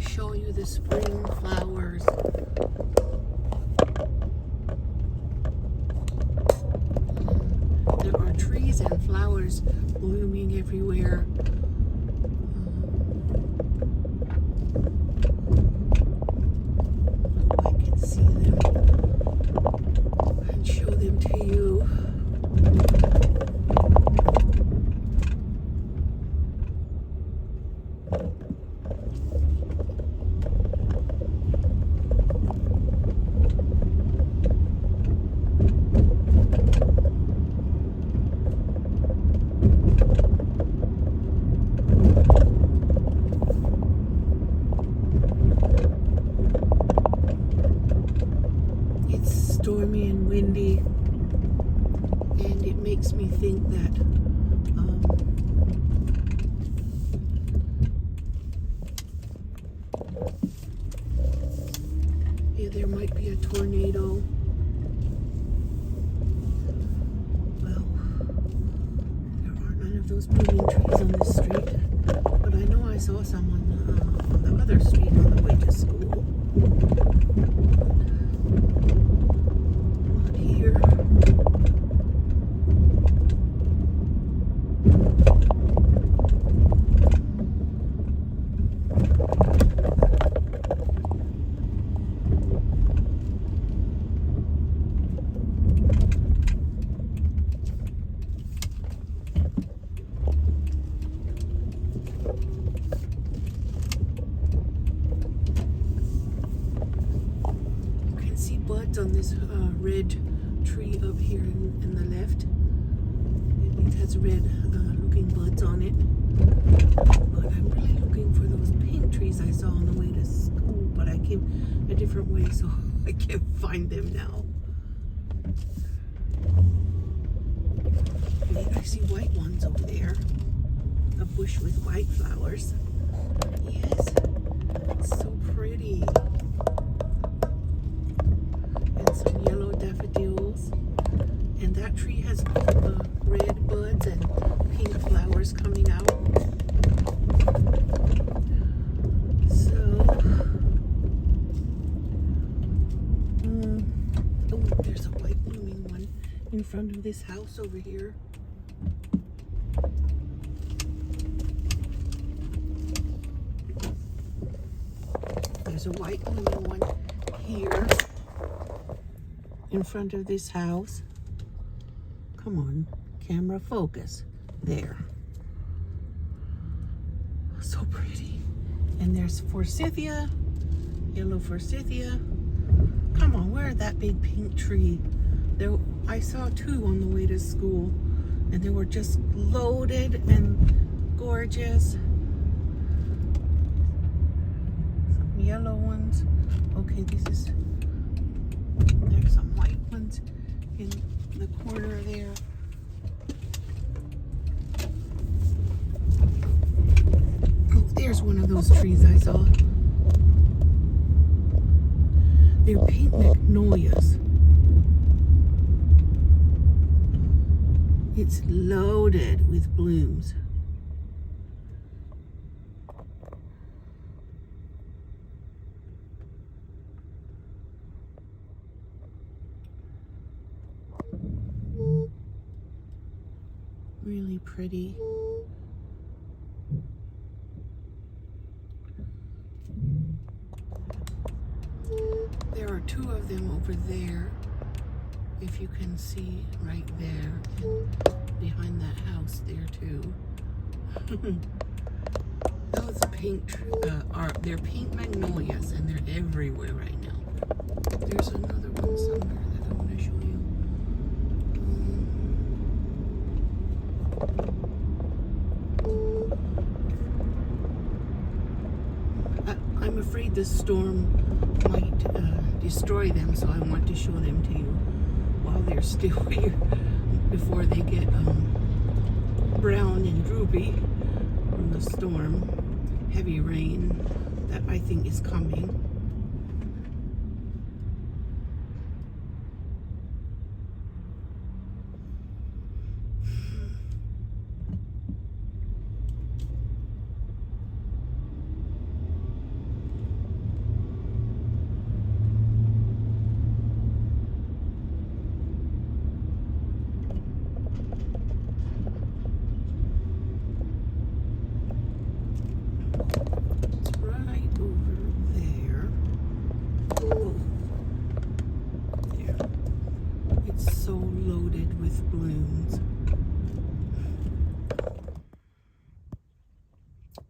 show you the spring flowers. There are trees and flowers blooming everywhere. I can see them and show them to you. Stormy and windy, and it makes me think that yeah, there might be a tornado. Well, there are none of those blooming trees on this street, but I know I saw some on the other street on the way to school. Buds on this red tree up here in the left. It has red looking buds on it. But I'm really looking for those pink trees I saw on the way to school, but I came a different way, so I can't find them now. I see white ones over there. A bush with white flowers. Yes, it's so pretty. Some yellow daffodils, and that tree has red buds and pink flowers coming out. So, oh, there's a white blooming one in front of this house over here. There's a white blooming one here in front of this house. Come on, camera focus. There. So pretty. And there's forsythia, yellow forsythia. Come on, where's that big pink tree? There, I saw two on the way to school, and they were just loaded and gorgeous. Some yellow ones. Okay, there's some white ones in the corner there. Oh, there's one of those trees I saw. They're pink magnolias. It's loaded with blooms. Really pretty. There are two of them over there, if you can see right there, and behind that house there too. Those pink they're pink magnolias, and they're everywhere right now. There's another one somewhere that I want to show you. I'm afraid this storm might destroy them, so I want to show them to you while they're still here before they get brown and droopy from the storm. Heavy rain that I think is coming.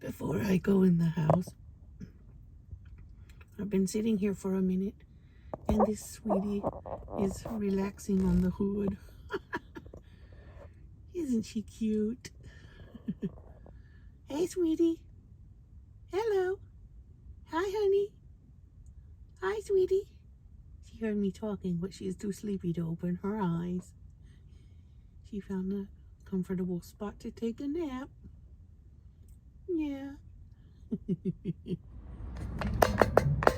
before I go in the house. I've been sitting here for a minute, and this sweetie is relaxing on the hood. Isn't she cute? Hey, sweetie. Hello. Hi, honey. Hi, sweetie. She heard me talking, but she's too sleepy to open her eyes. She found a comfortable spot to take a nap. Yeah.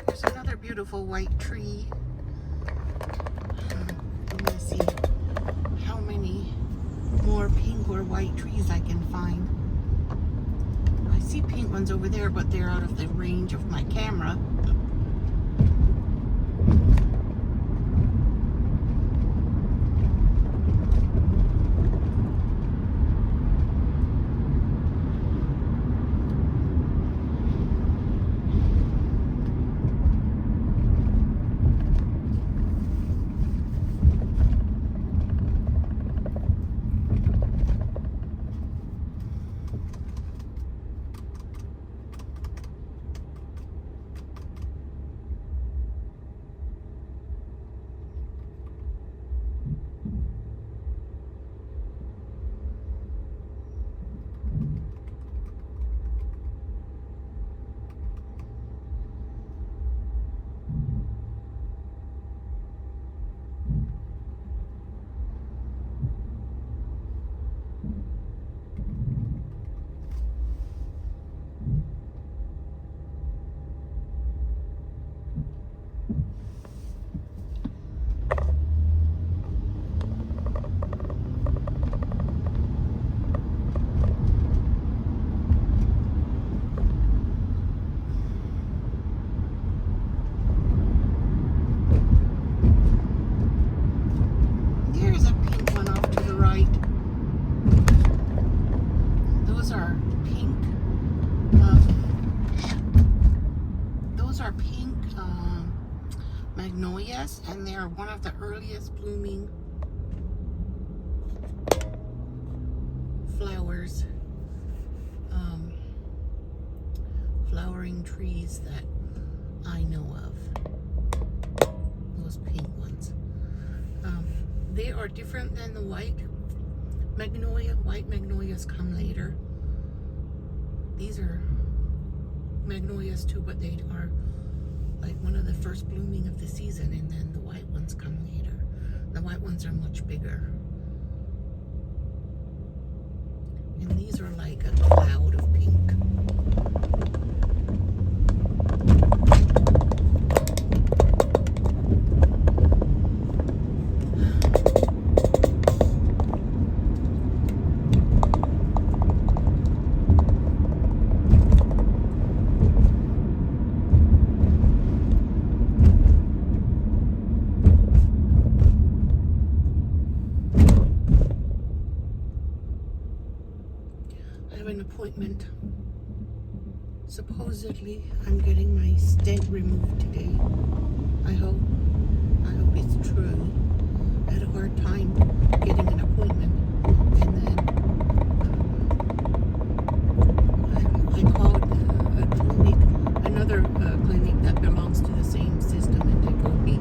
There's another beautiful white tree. I'm gonna see how many more pink or white trees I can find. I see pink ones over there, but they're out of the range of my camera. There's a pink one off to the right. Those are pink. Those are pink magnolias, and they're one of the earliest blooming flowers, flowering trees that I know of. Those pink ones. They are different than the white magnolia. White magnolias come later. These are magnolias too, but they are like one of the first blooming of the season, and then the white ones come later. The white ones are much bigger. And these are like a cloud of pink. I have an appointment. Supposedly, I'm getting my stent removed today. I hope it's true. I had a hard time getting an appointment, and then I called a clinic, another clinic that belongs to the same system, and they told me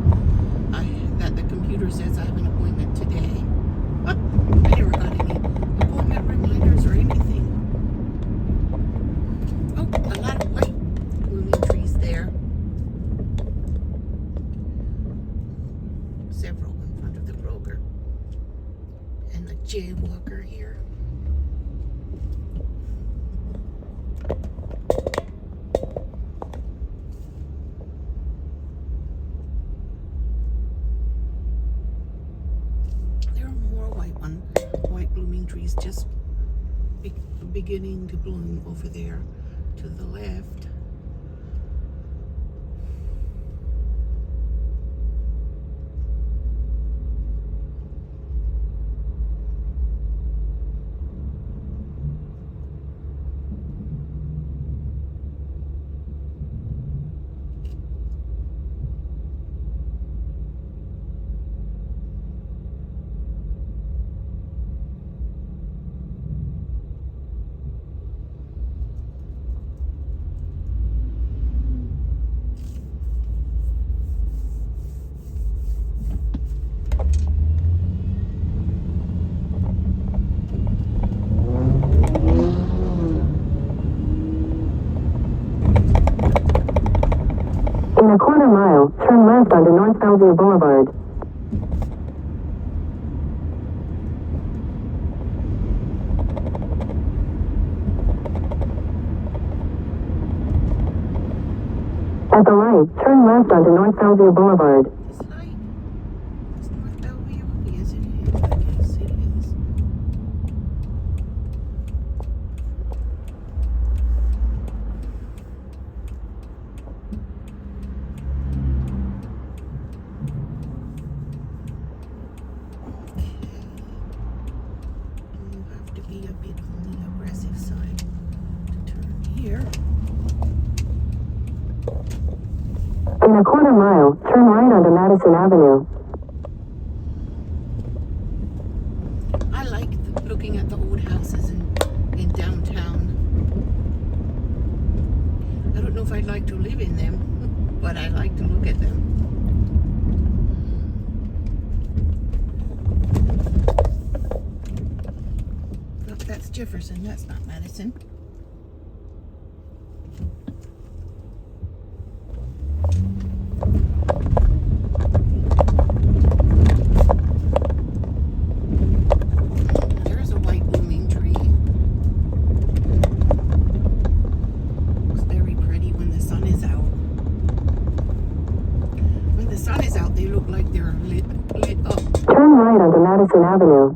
that the computer says I have an appointment today. I never got any appointment reminders or anything. Oh, a lot of white blooming trees there. Several in front of the Kroger. And a jaywalker here. There are more white blooming trees just beginning to bloom over there to the left. In a quarter mile, turn left onto North Bellevue Boulevard. At the light, turn left onto North Bellevue Boulevard. This light is North Bellevue? Yes, it is. I guess it is. You have to be a bit on the aggressive side to turn here. In a quarter mile, turn right onto Madison Avenue. I like looking at the old houses in downtown. I don't know if I'd like to live in them, but I like to look at them. Oh, that's Jefferson, that's not Madison. There's a white blooming tree. Looks very pretty when the sun is out. When the sun is out, they look like they're lit up. Turn right onto Madison Avenue.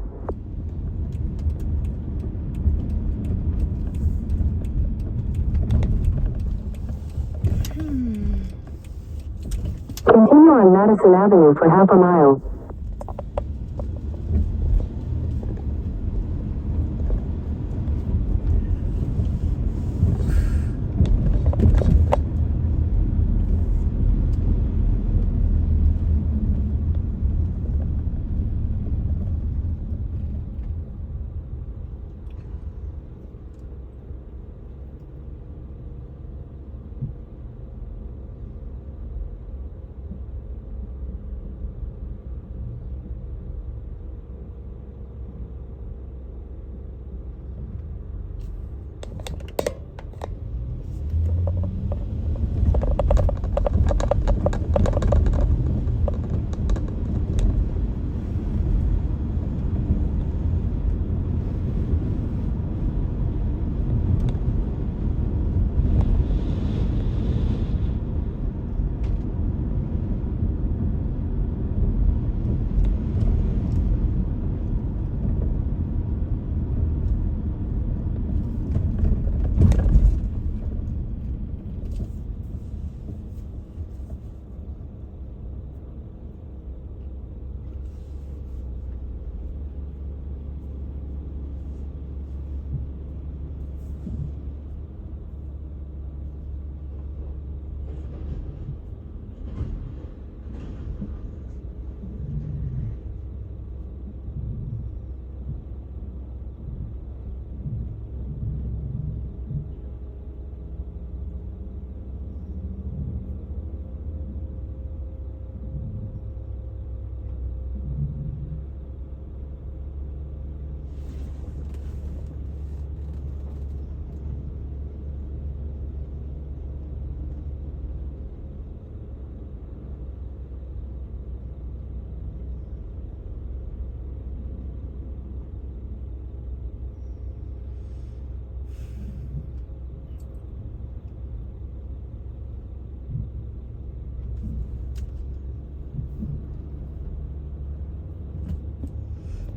Continue on Madison Avenue for half a mile.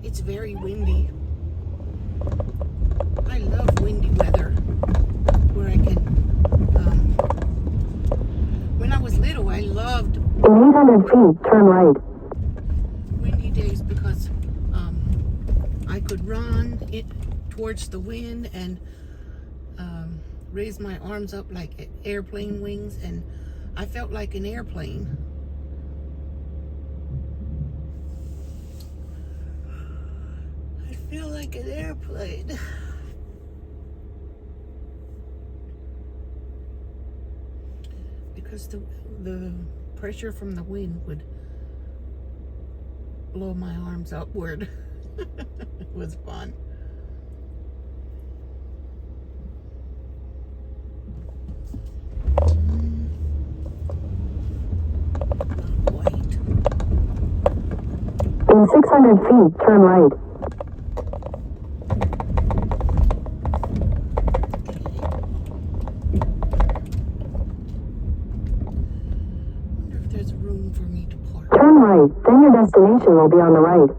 It's very windy. I love windy weather where I can, when I was little, I loved In 800 feet, turn right. windy days because I could run it towards the wind and raise my arms up like airplane wings, and I felt like an airplane. I feel like an airplane. Because the pressure from the wind would blow my arms upward. It was fun. 600 feet, turn right. Wonder if there's room for me to park. Turn right, then your destination will be on the right.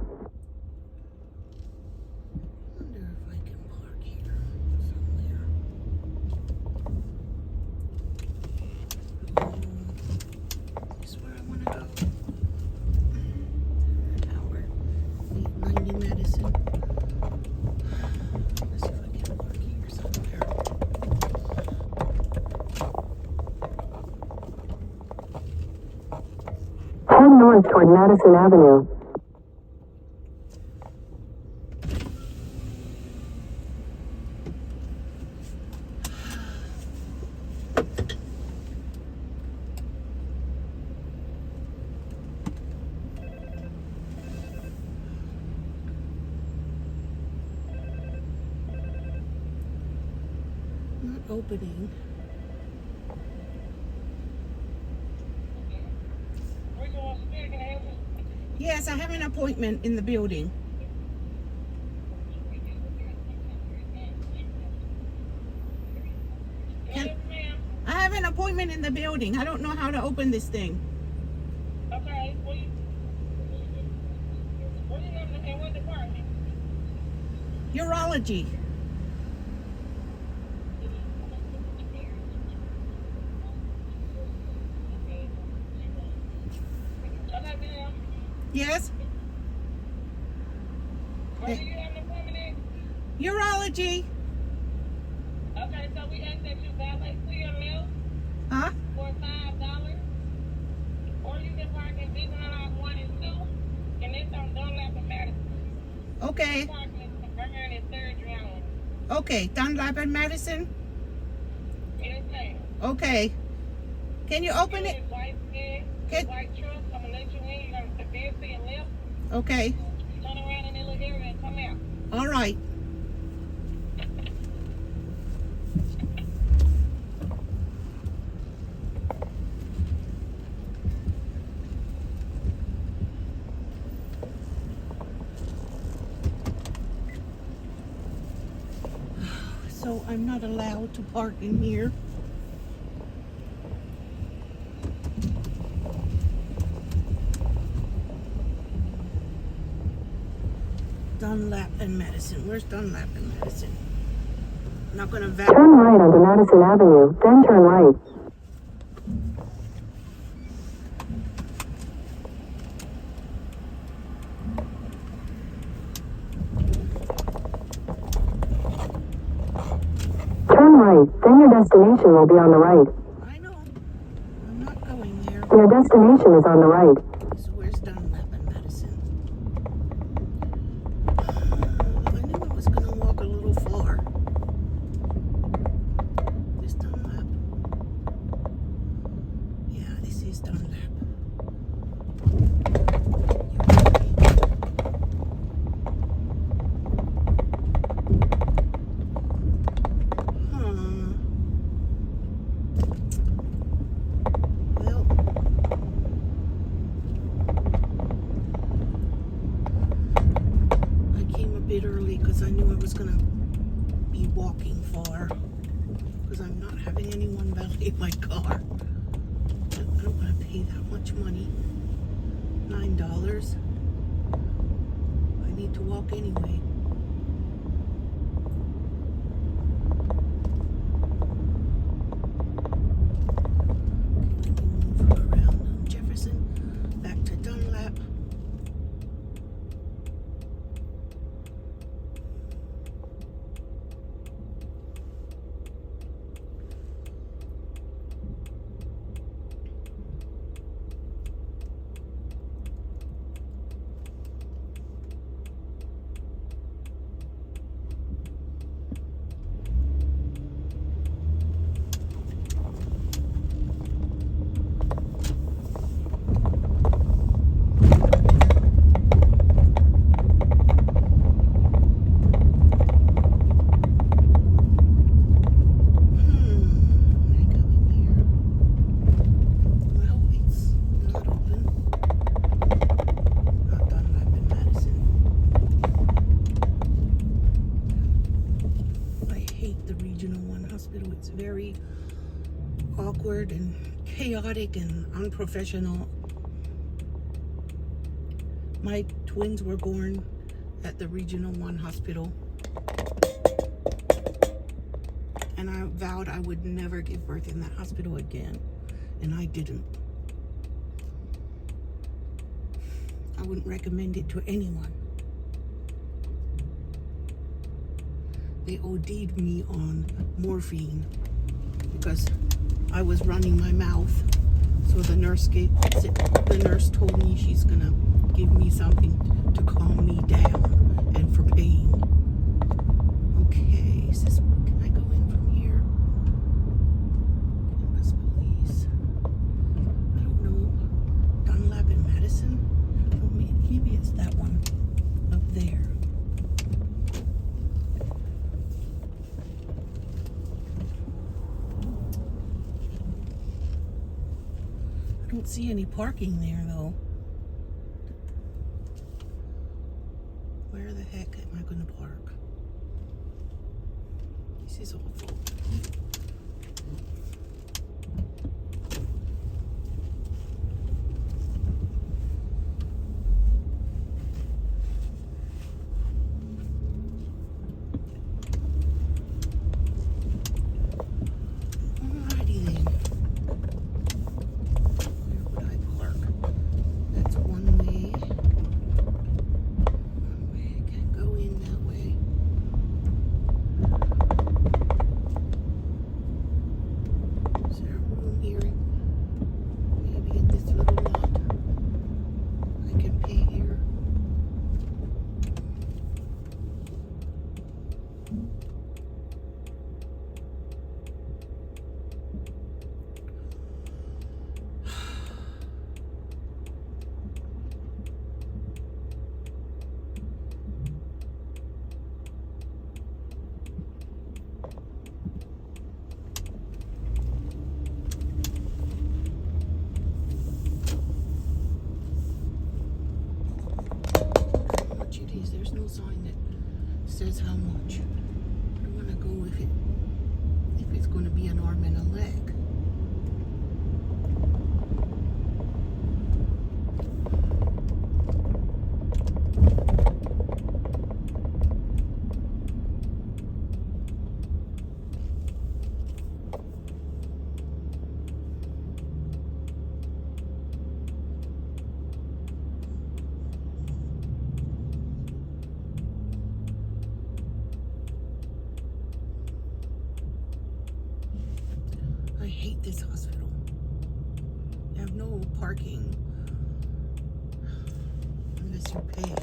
Wonder if I can park here somewhere. Is where I want to go. Tower, 890 Madison. Let's see if I can park here somewhere. Head north toward Madison Avenue. Not opening. Yes, I have an appointment in the building. I have an appointment in the building. I don't know how to open this thing. Okay. What you in what department? Urology. Okay, ma'am. Yes? Where do you have an appointment at? Urology. Okay, so we ask that you valet clear meal Huh? for $5. Or you can park in Disneyland Lot 1 and 2. And it's on Dunlap and Madison. Okay. Parking is Burn and Surgery Island. Okay. Dunlap and Madison? Yes, ma'am. Okay. Can you open it? It's white skin, Okay. white truck. I'm going to let you in. You're going to advance to your left. Okay. Turn around in that little area and come out. All right. So I'm not allowed to park in here. Dunlap and Madison. Where's Dunlap and Madison? I'm not gonna Turn right onto Madison Avenue, then turn right. Turn right, then your destination will be on the right. I know. I'm not going there. Your destination is on the right. So where's Dunlap and Madison? I knew I was gonna walk a little far. This Dunlap. Yeah, this is Dunlap. Well, I came a bit early because I knew I was gonna be walking far. Because I'm not having anyone valet my car. I don't want to pay that much money. $9. I need to walk anyway. Move around on Jefferson, back to Dunlap. hospital. It's very awkward and chaotic and unprofessional. My twins were born at the Regional 1 hospital, and I vowed I would never give birth in that hospital again, and I didn't. I wouldn't recommend it to anyone. They OD'd me on morphine because I was running my mouth. So the nurse told me she's gonna give me something to calm me down and for pain. Okay, can I go in from here? Campus police. I don't know. Dunlap and Madison? Oh, maybe it's that one up there. I don't see any parking there though. Where the heck am I gonna park? This is awful. Alrighty then. Where would I park? That's one way. I can't go in that way. Is there a room here? Maybe in this little lot. I can pay here. How much it is? There's no sign that says how much. I don't want to go if it's going to be an arm and a leg. I hate this hospital. They have no parking unless you pay.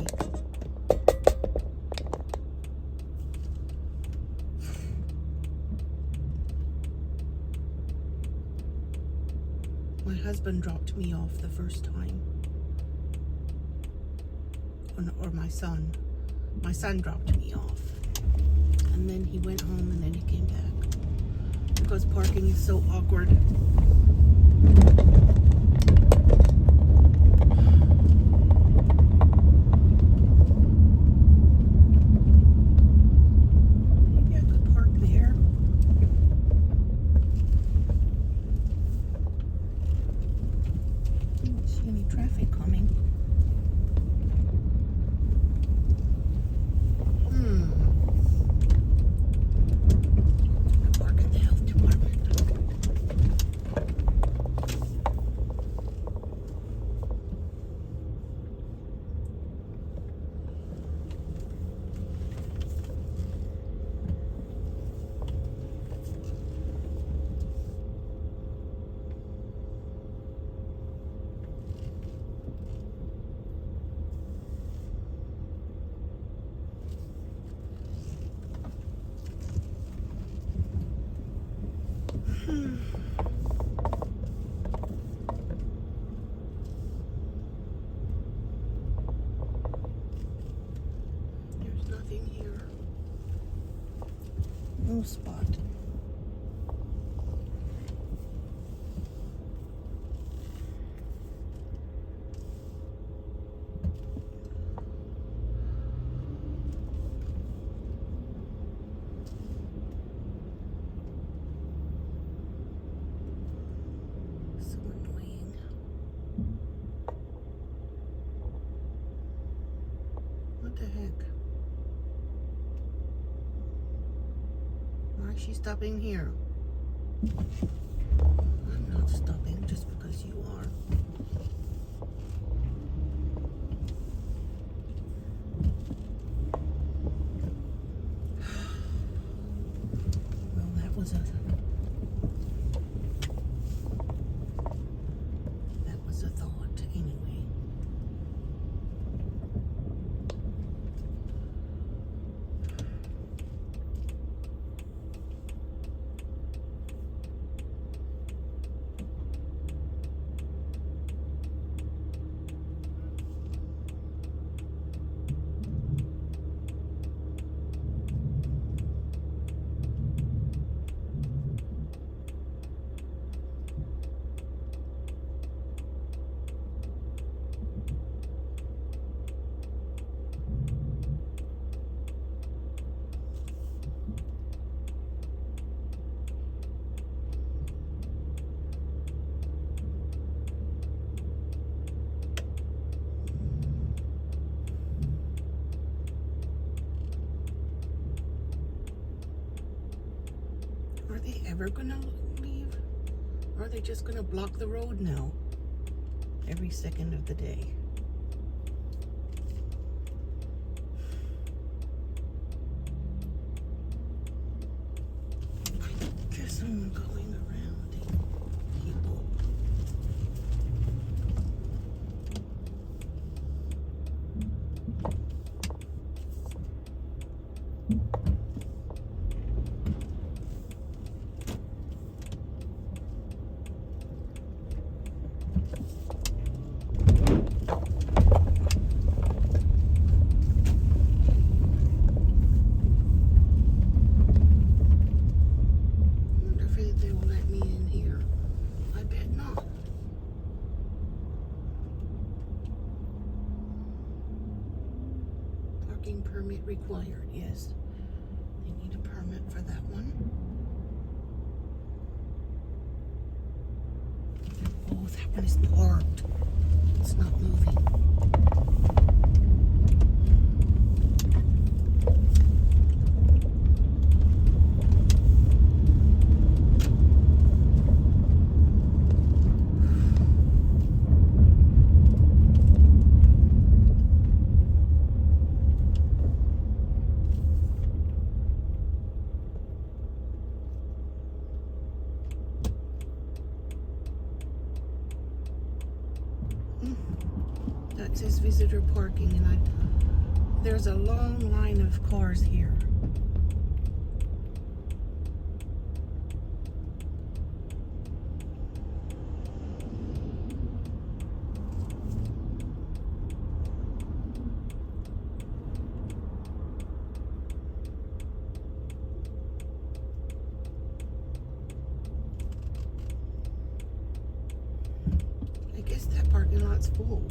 My husband dropped me off the first time. Or my son. My son dropped me off. And then he went home and then he came back. Because parking is so awkward. Maybe I could park there. I don't see any traffic coming. Park at the health department. There's nothing here. No spot. she stopping here? I'm not stopping just because you are. Well, that was a thought anyway. Are they ever gonna leave? Or are they just gonna block the road now? Every second of the day. I guess I'm going around people. Permit required, yes. They need a permit for that one. Oh, that one is parked. It's not moving. That says visitor parking, and there's a long line of cars here. I guess that parking lot's full.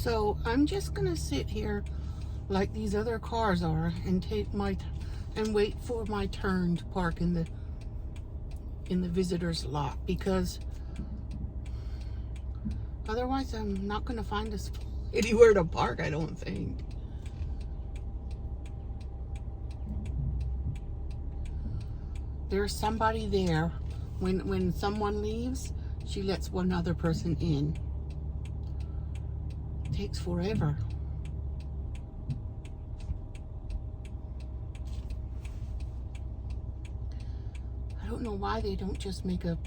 So I'm just gonna sit here like these other cars are and wait for my turn to park in the visitor's lot, because otherwise I'm not gonna find anywhere to park, I don't think. There's somebody there. When someone leaves, she lets one other person in. Takes forever. I don't know why they don't just make a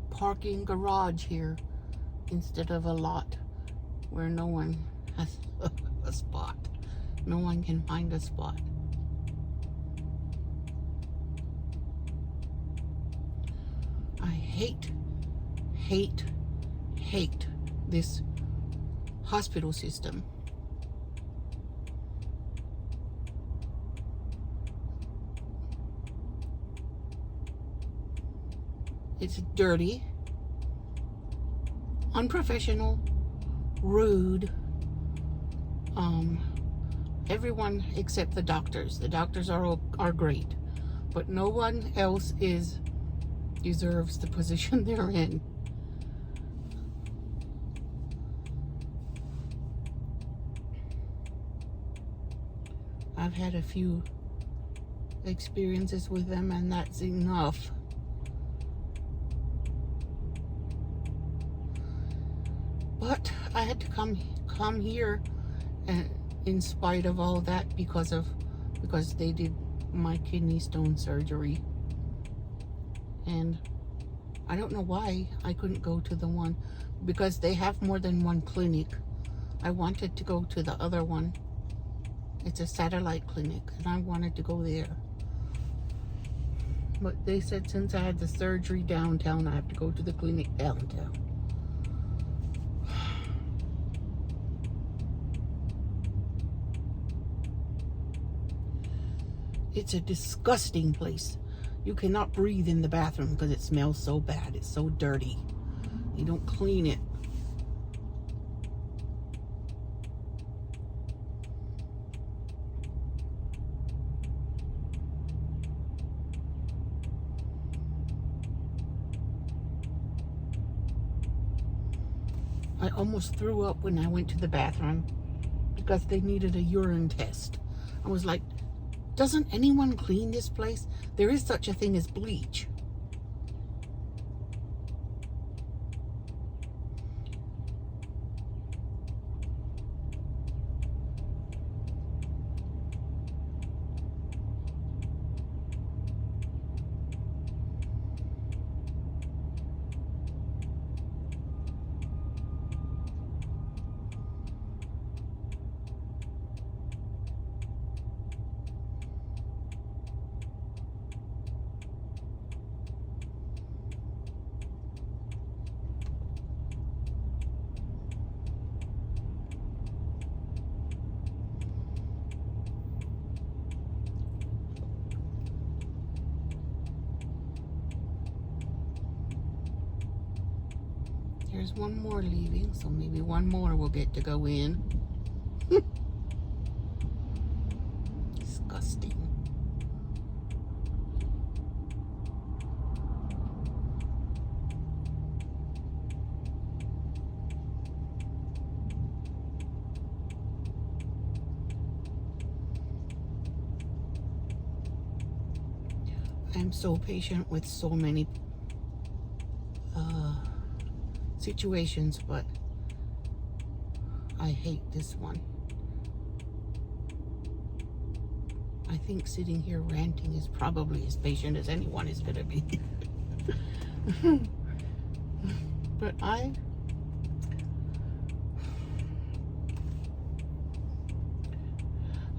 parking garage here instead of a lot where no one has a spot. No one can find a spot. I hate this hospital system. It's dirty, unprofessional, rude. everyone except the doctors. The doctors are great, but no one else deserves the position they're in. I've had a few experiences with them, and that's enough. But I had to come here, and in spite of all that, because they did my kidney stone surgery. And I don't know why I couldn't go to the one, because they have more than one clinic. I wanted to go to the other one. It's a satellite clinic, and I wanted to go there. But they said since I had the surgery downtown, I have to go to the clinic downtown. It's a disgusting place. You cannot breathe in the bathroom because it smells so bad. It's so dirty. You don't clean it. I almost threw up when I went to the bathroom because they needed a urine test. I was like, doesn't anyone clean this place? There is such a thing as bleach. There's one more leaving, so maybe one more will get to go in. Disgusting. I'm so patient with so many situations, but I hate this one. I think sitting here ranting is probably as patient as anyone is going to be. But I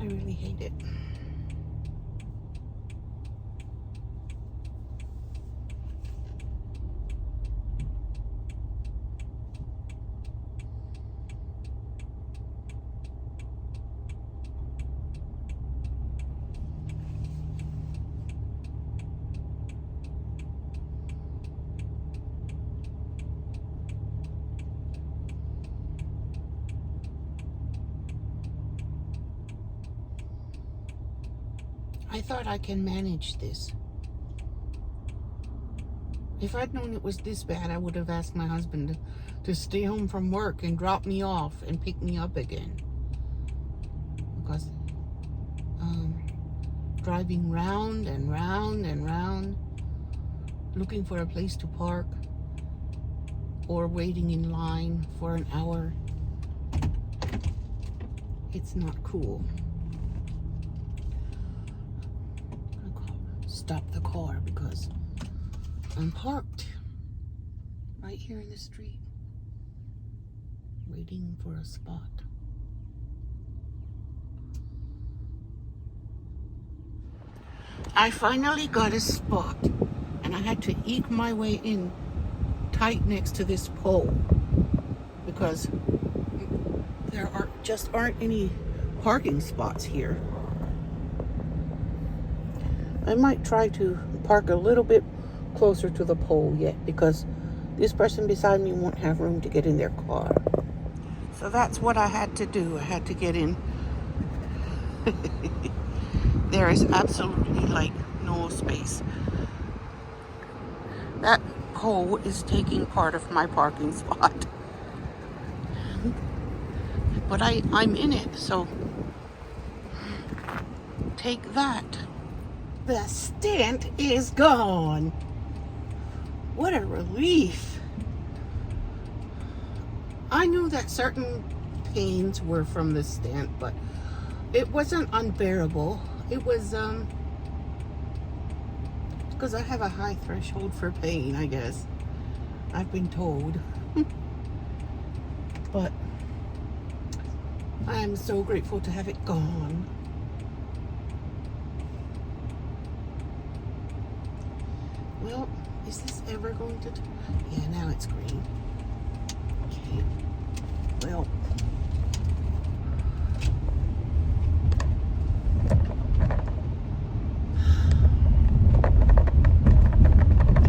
really hate it. I thought I can manage this. If I'd known it was this bad, I would have asked my husband to stay home from work and drop me off and pick me up again. Because driving round and round and round, looking for a place to park, or waiting in line for an hour, it's not cool. Stop the car because I'm parked right here in the street, waiting for a spot. I finally got a spot, and I had to eke my way in tight next to this pole because there aren't any parking spots here. I might try to park a little bit closer to the pole yet because this person beside me won't have room to get in their car. So that's what I had to do. I had to get in There is absolutely like no space. That pole is taking part of my parking spot. But I'm in it, so take that. The stent is gone. What a relief. I knew that certain pains were from the stent, but it wasn't unbearable. It was because I have a high threshold for pain, I guess. I've been told. But I am so grateful to have it gone. Well, is this ever going to... Yeah, now it's green. Okay. Well...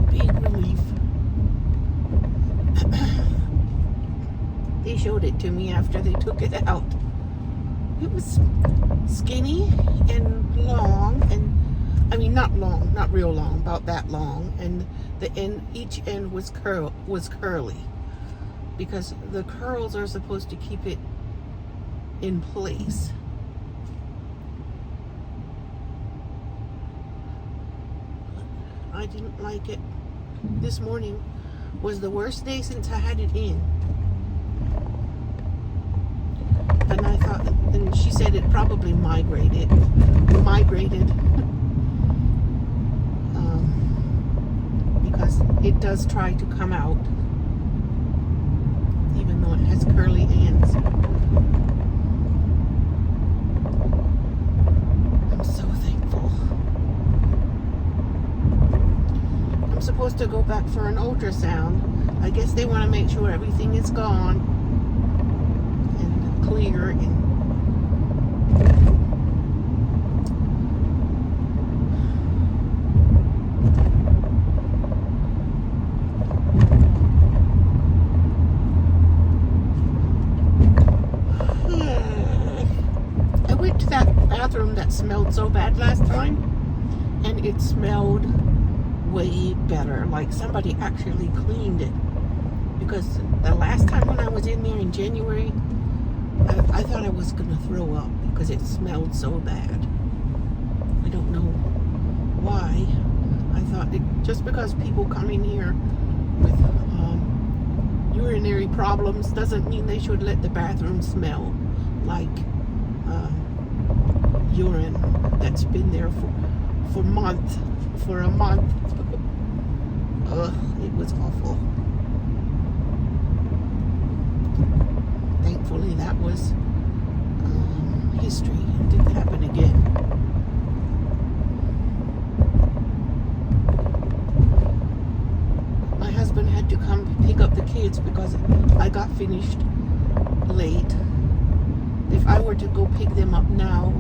big relief. They showed it to me after they took it out. It was skinny and long, and I mean not long, not real long, about that long, and the end, each end was curly, because the curls are supposed to keep it in place. I didn't like it. This morning was the worst day since I had it in. And I thought, and she said it probably migrated. Because it does try to come out, even though it has curly ends. I'm so thankful. I'm supposed to go back for an ultrasound. I guess they want to make sure everything is gone and clear and that smelled so bad last time, and it smelled way better, like somebody actually cleaned it, because the last time when I was in there in January, I thought I was gonna throw up because it smelled so bad. I don't know why. I thought just because people come in here with urinary problems doesn't mean they should let the bathroom smell like urine that's been there for a month. It was awful. Thankfully that was history. It didn't happen again. My husband had to come pick up the kids because I got finished late. If I were to go pick them up now,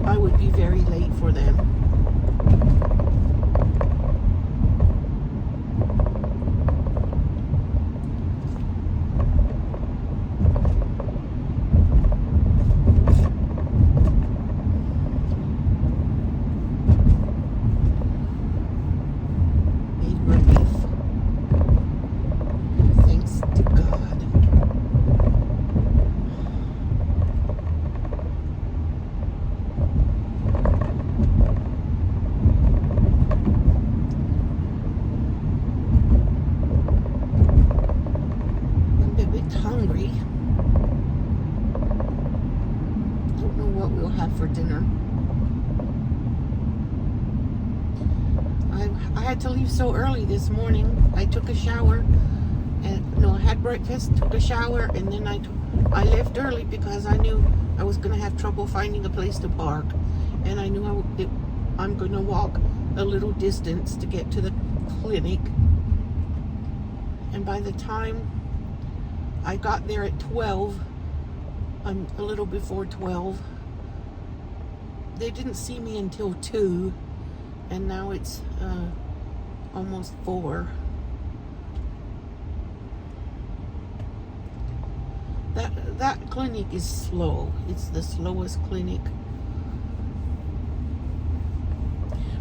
I would be very late for them. Big relief. Thanks to God. Hungry. Don't know what we'll have for dinner. I had to leave so early this morning. I took a shower and I had breakfast, took a shower, and then I left early because I knew I was going to have trouble finding a place to park, and I knew I'm going to walk a little distance to get to the clinic, and by the time I got there at 12, a little before 12. They didn't see me until 2, and now it's almost 4. that clinic is slow. It's the slowest clinic.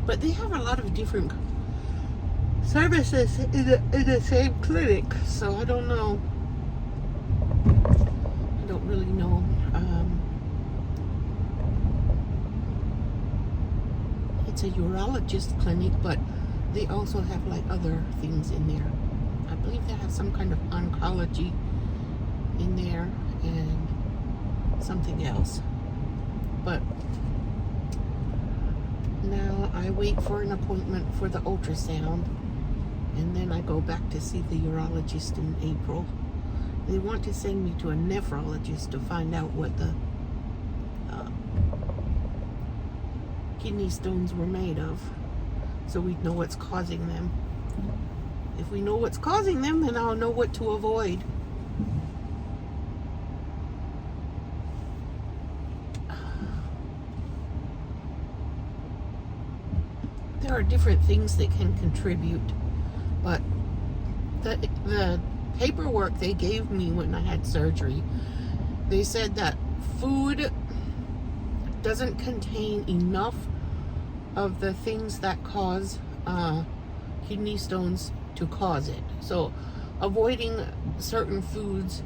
But they have a lot of different services in the same clinic. So I don't know. I don't really know. It's a urologist clinic, but they also have like other things in there. I believe they have some kind of oncology in there and something else. But now I wait for an appointment for the ultrasound, and then I go back to see the urologist in April. They want to send me to a nephrologist to find out what the kidney stones were made of, so we know what's causing them. If we know what's causing them, then I'll know what to avoid. There are different things that can contribute, but the paperwork they gave me when I had surgery, they said that food doesn't contain enough of the things that cause kidney stones to cause it. So avoiding certain foods,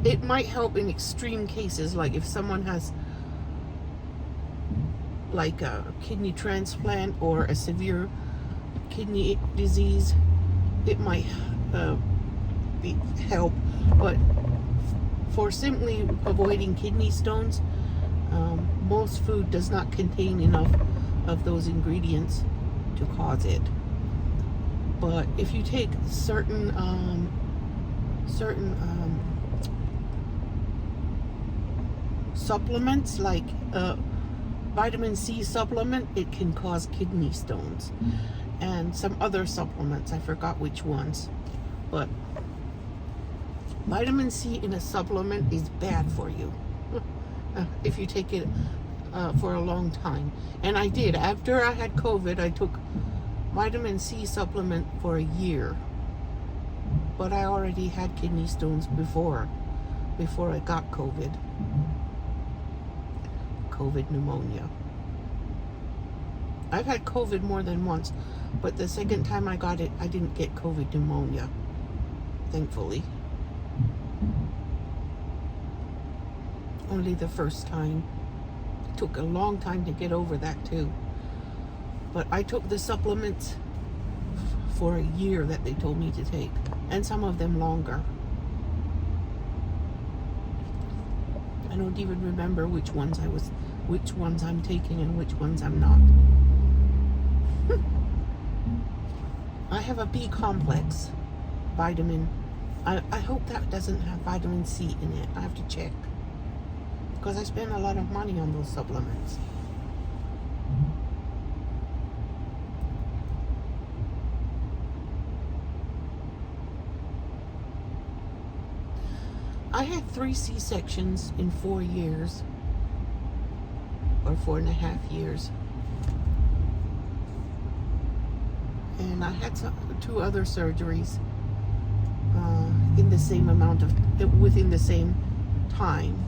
it might help in extreme cases, like if someone has like a kidney transplant or a severe kidney disease, it might help. But for simply avoiding kidney stones, most food does not contain enough of those ingredients to cause it. But if you take certain supplements, like vitamin C supplement, it can cause kidney stones. And some other supplements, I forgot which ones, but vitamin C in a supplement is bad for you if you take it for a long time. And I did. After I had COVID, I took vitamin C supplement for a year, but I already had kidney stones before I got COVID pneumonia. I've had COVID more than once, but the second time I got it, I didn't get COVID pneumonia, thankfully. Only the first time. It took a long time to get over that too. But I took the supplements for a year that they told me to take, and some of them longer. I don't even remember which ones I'm taking and which ones I'm not. I have a B complex vitamin. I hope that doesn't have vitamin C in it. I have to check, because I spend a lot of money on those supplements. I had 3 C-sections in 4 years, or 4.5 years. And I had 2 other surgeries in the same amount of, within the same time.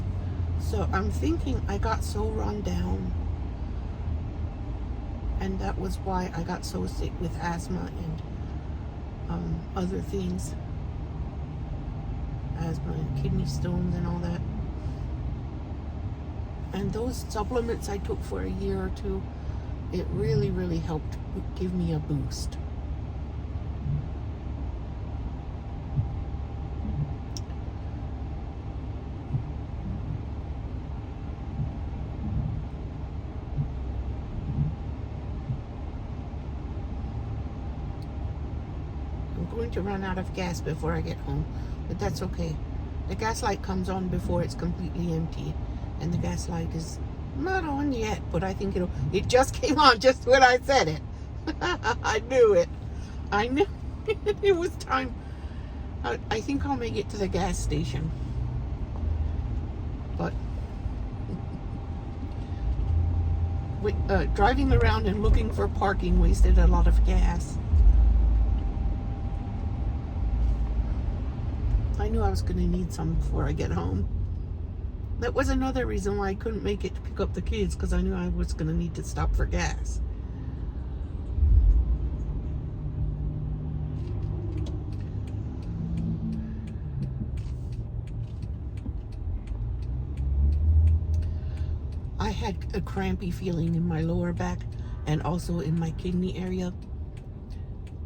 So I'm thinking I got so run down, and that was why I got so sick with asthma and other things. Asthma and kidney stones and all that. And those supplements I took for a year or 2, it really, really helped give me a boost. I'm going to run out of gas before I get home, but that's okay. The gas light comes on before it's completely empty, and the gas light is not on yet, but I think it just came on just when I said it. I knew it. I knew it was time. I think I'll make it to the gas station. But driving around and looking for parking wasted a lot of gas. I knew I was going to need some before I get home. That was another reason why I couldn't make it to pick up the kids, because I knew I was going to need to stop for gas. I had a crampy feeling in my lower back and also in my kidney area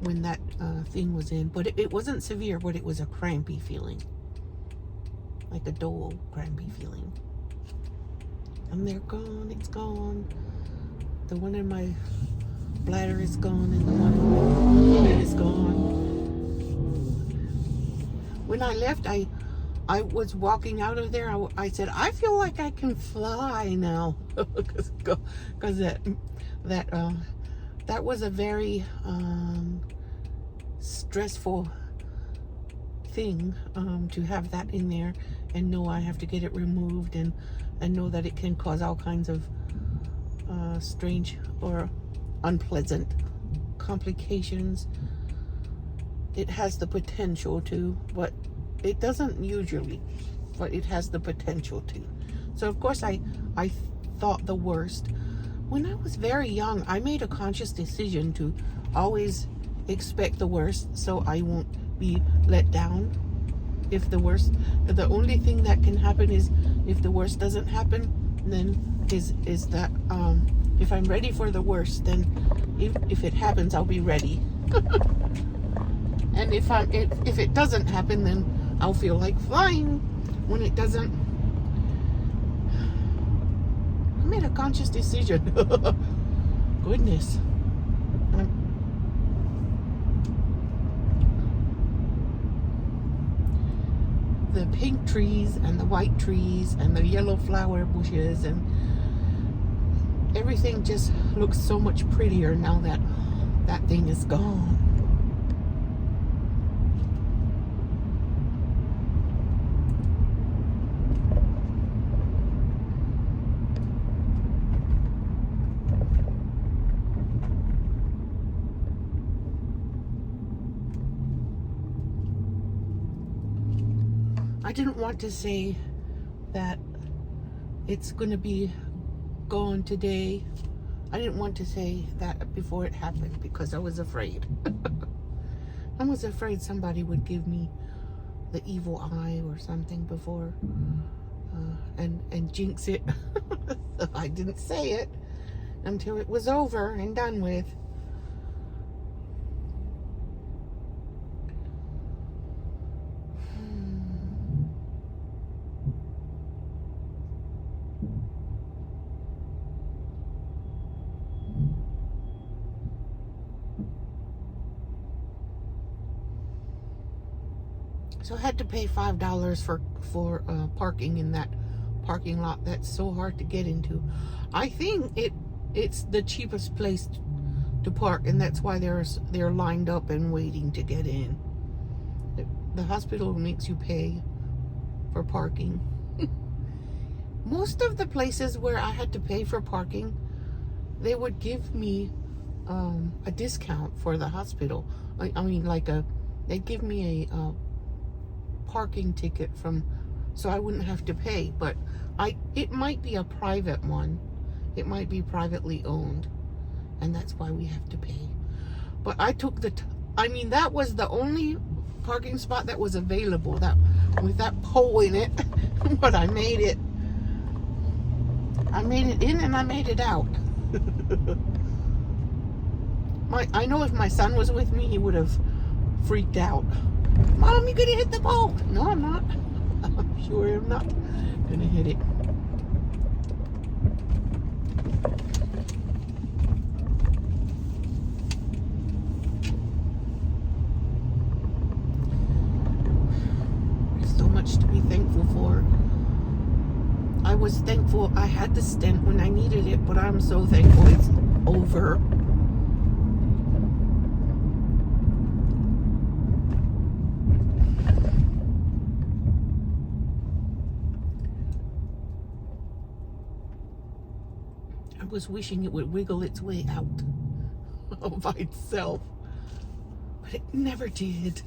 when that thing was in. But it wasn't severe, but it was a crampy feeling. Like a dull, crampy feeling. And they're gone, it's gone. The one in my bladder is gone and the one in my head is gone. When I left, I was walking out of there. I said, I feel like I can fly now. Because that was a very stressful thing to have that in there and know I have to get it removed and know that it can cause all kinds of strange or unpleasant complications. It has the potential to, but it doesn't usually, but it has the potential to. So of course I thought the worst. When I was very young, I made a conscious decision to always expect the worst so I won't be let down. If the only thing that can happen is if the worst doesn't happen, then is that if I'm ready for the worst, then if it happens, I'll be ready. And if it doesn't happen, then I'll feel like flying. When it doesn't, I made a conscious decision. Goodness. The pink trees and the white trees and the yellow flower bushes and everything just looks so much prettier now that that thing is gone. I didn't want to say that it's going to be gone today. I didn't want to say that before it happened because I was afraid. I was afraid somebody would give me the evil eye or something before and jinx it. So I didn't say it until it was over and done with. So I had to pay $5 for parking in that parking lot that's so hard to get into. I think it's the cheapest place to park, and that's why they're lined up and waiting to get in. The hospital makes you pay for parking. Most of the places where I had to pay for parking, they would give me a discount for the hospital. I mean, they'd give me a parking ticket so I wouldn't have to pay, but it might be a private one. It might be privately owned, and that's why we have to pay. But I took that was the only parking spot that was available, that with that pole in it. But I made it in and I made it out. I know if my son was with me, he would have freaked out. Mom, you're gonna hit the pole. No, I'm not. I'm sure I'm not gonna hit it. There's so much to be thankful for. I was thankful I had the stent when I needed it, but I'm so thankful it's over. I was wishing it would wiggle its way out by itself, but it never did.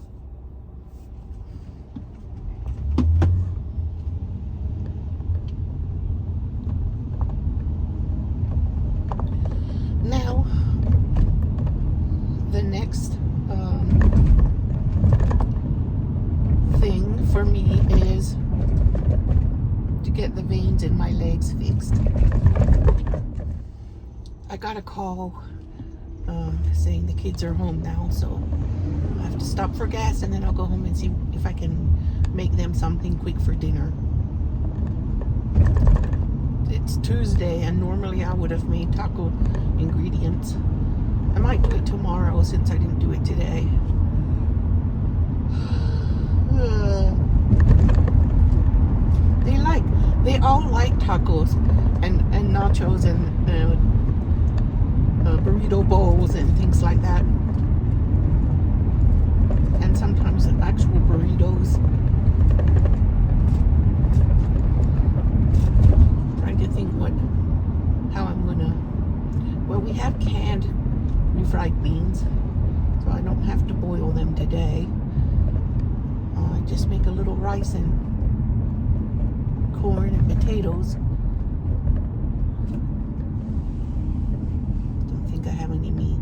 bones in my legs fixed. I got a call saying the kids are home now, so I have to stop for gas, and then I'll go home and see if I can make them something quick for dinner. It's Tuesday, and normally I would have made taco ingredients. I might do it tomorrow since I didn't do it today. They all like tacos and nachos and burrito bowls and things like that. And sometimes actual burritos. Trying to think how I'm gonna. Well, we have canned refried beans, so I don't have to boil them today. I just make a little rice and corn and potatoes. Don't think I have any meat.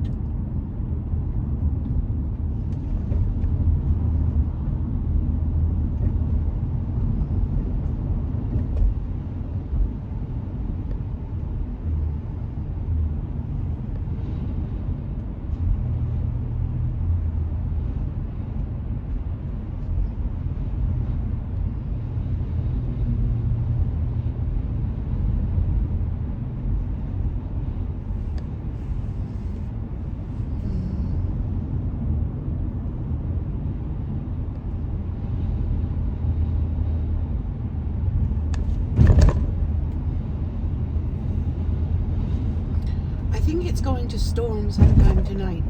I think it's going to storm sometime tonight.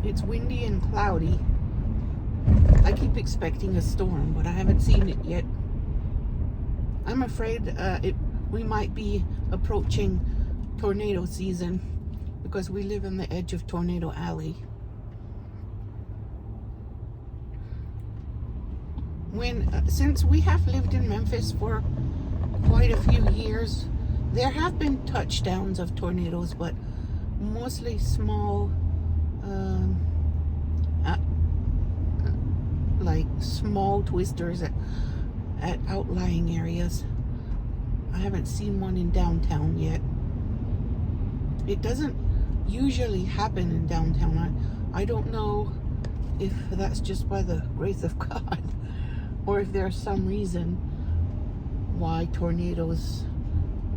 It's windy and cloudy. I keep expecting a storm, but I haven't seen it yet. I'm afraid we might be approaching tornado season because we live on the edge of Tornado Alley. Since we have lived in Memphis for quite a few years, there have been touchdowns of tornadoes, but mostly small, like small twisters at outlying areas. I haven't seen one in downtown yet. It doesn't usually happen in downtown. I don't know if that's just by the grace of God or if there's some reason why tornadoes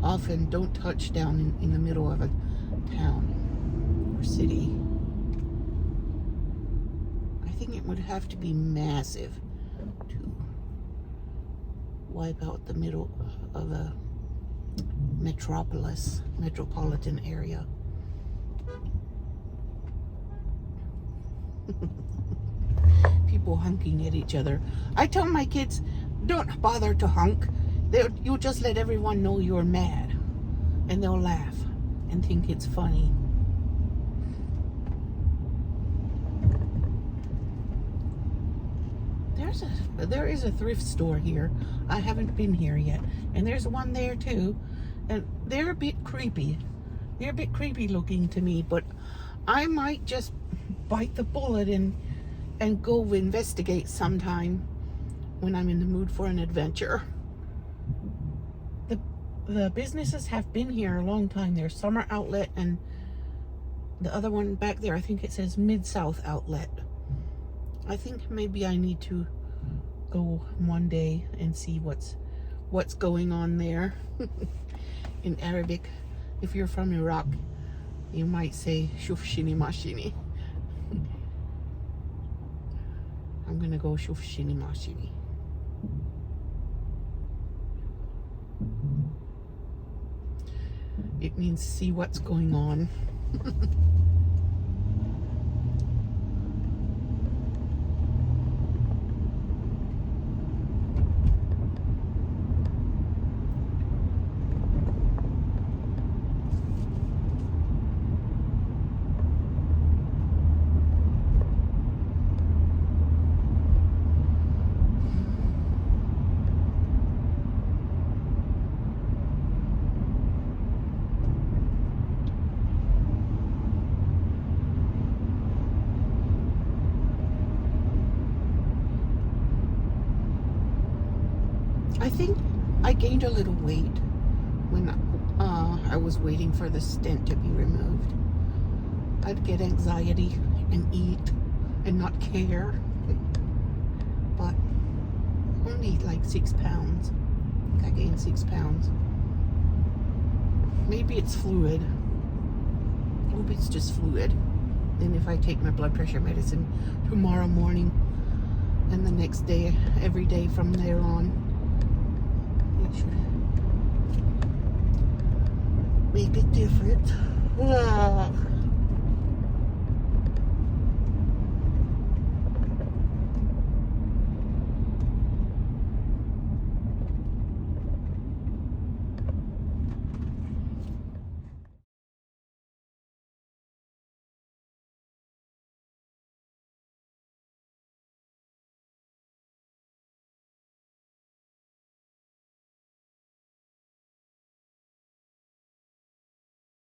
often don't touch down in the middle of a town or city. I think it would have to be massive to wipe out the middle of a metropolitan area. People honking at each other. I tell my kids, don't bother to honk. You'll just let everyone know you're mad, and they'll laugh and think it's funny. There is a thrift store here. I haven't been here yet, and there's one there too, and they're a bit creepy. They're a bit creepy looking to me, but I might just bite the bullet and go investigate sometime when I'm in the mood for an adventure. The businesses have been here a long time. There's Summer Outlet and the other one back there, I think it says Mid-South Outlet. I think maybe I need to go one day and see what's going on there. In Arabic, if you're from Iraq, you might say shuf shini mashini. I'm gonna go shuf shini mashini. It means see what's going on. I think I gained a little weight when I was waiting for the stent to be removed. I'd get anxiety and eat and not care. But only like 6 pounds. I gained 6 pounds. Maybe it's fluid. Hope it's just fluid. And if I take my blood pressure medicine tomorrow morning and the next day, every day from there on, it should make it different.